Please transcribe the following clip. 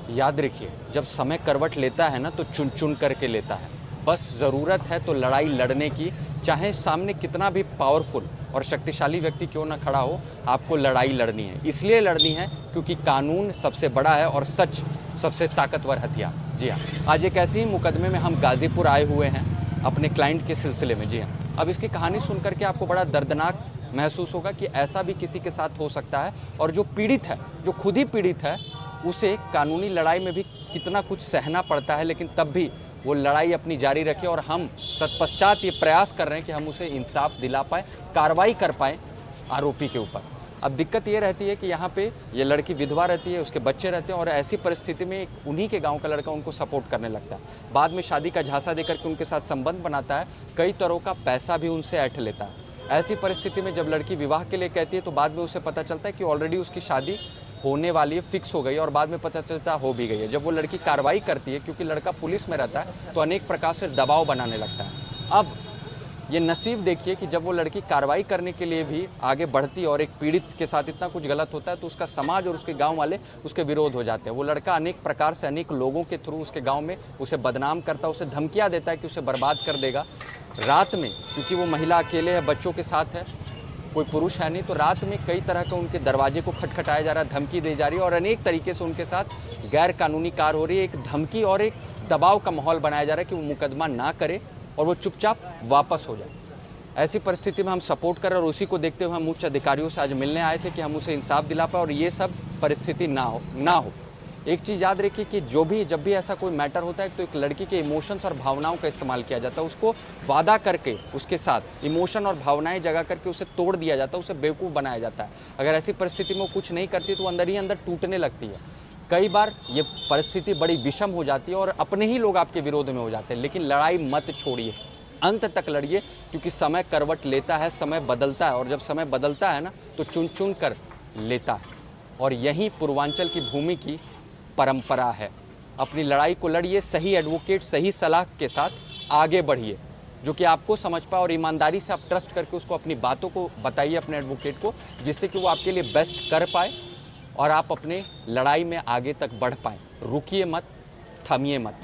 याद रखिए, जब समय करवट लेता है ना तो चुन चुन करके लेता है। बस ज़रूरत है तो लड़ाई लड़ने की, चाहे सामने कितना भी पावरफुल और शक्तिशाली व्यक्ति क्यों ना खड़ा हो, आपको लड़ाई लड़नी है। इसलिए लड़नी है क्योंकि कानून सबसे बड़ा है और सच सबसे ताकतवर हथियार। जी हाँ, आज एक ऐसे ही मुकदमे में हम गाज़ीपुर आए हुए हैं अपने क्लाइंट के सिलसिले में। जी हाँ, अब इसकी कहानी सुन करके आपको बड़ा दर्दनाक महसूस होगा कि ऐसा भी किसी के साथ हो सकता है, और जो पीड़ित है, जो खुद ही पीड़ित है, उसे कानूनी लड़ाई में भी कितना कुछ सहना पड़ता है, लेकिन तब भी वो लड़ाई अपनी जारी रखे। और हम तत्पश्चात ये प्रयास कर रहे हैं कि हम उसे इंसाफ दिला पाएँ, कार्रवाई कर पाएँ आरोपी के ऊपर। अब दिक्कत ये रहती है कि यहाँ पे ये लड़की विधवा रहती है, उसके बच्चे रहते हैं, और ऐसी परिस्थिति में उन्हीं के गांव का लड़का उनको सपोर्ट करने लगता है। बाद में शादी का झांसा देकर के उनके साथ संबंध बनाता है, कई तरह का पैसा भी उनसे ऐंठ लेता है। ऐसी परिस्थिति में जब लड़की विवाह के लिए कहती है तो बाद में उसे पता चलता है कि ऑलरेडी उसकी शादी होने वाली है, फिक्स हो गई है, और बाद में पता चलता हो भी गई है। जब वो लड़की कार्रवाई करती है, क्योंकि लड़का पुलिस में रहता है, तो अनेक प्रकार से दबाव बनाने लगता है। अब ये नसीब देखिए कि जब वो लड़की कार्रवाई करने के लिए भी आगे बढ़ती है और एक पीड़ित के साथ इतना कुछ गलत होता है, तो उसका समाज और उसके गांव वाले उसके विरोध हो जाते हैं। वो लड़का अनेक प्रकार से अनेक लोगों के थ्रू उसके गांव में उसे बदनाम करता है, उसे धमकियां देता है कि उसे बर्बाद कर देगा। रात में, क्योंकि वो महिला अकेले है, बच्चों के साथ है, कोई पुरुष है नहीं, तो रात में कई तरह का उनके दरवाजे को खटखटाया जा रहा है, धमकी दी जा रही है, और अनेक तरीके से उनके साथ गैर कानूनी कार्य हो रही है। एक धमकी और एक दबाव का माहौल बनाया जा रहा है कि वो मुकदमा ना करे और वो चुपचाप वापस हो जाए। ऐसी परिस्थिति में हम सपोर्ट करें, और उसी को देखते हुए हम उच्च अधिकारियों से आज मिलने आए थे कि हम उसे इंसाफ दिला पाए और ये सब परिस्थिति ना हो। एक चीज़ याद रखिए कि जब भी ऐसा कोई मैटर होता है, तो एक लड़की के इमोशंस और भावनाओं का इस्तेमाल किया जाता है। उसको वादा करके उसके साथ इमोशन और भावनाएं जगा करके उसे तोड़ दिया जाता है, उसे बेवकूफ़ बनाया जाता है। अगर ऐसी परिस्थिति में वो कुछ नहीं करती तो वो अंदर ही अंदर टूटने लगती है। कई बार ये परिस्थिति बड़ी विषम हो जाती है और अपने ही लोग आपके विरोध में हो जाते हैं। लेकिन लड़ाई मत छोड़िए, अंत तक लड़िए, क्योंकि समय करवट लेता है, समय बदलता है, और जब समय बदलता है ना तो चुन चुन कर लेता है। और यही पूर्वांचल की भूमि की परंपरा है। अपनी लड़ाई को लड़िए, सही एडवोकेट, सही सलाह के साथ आगे बढ़िए, जो कि आपको समझ पाए, और ईमानदारी से आप ट्रस्ट करके उसको अपनी बातों को बताइए अपने एडवोकेट को, जिससे कि वो आपके लिए बेस्ट कर पाए और आप अपने लड़ाई में आगे तक बढ़ पाएँ। रुकिए मत, थमिए मत।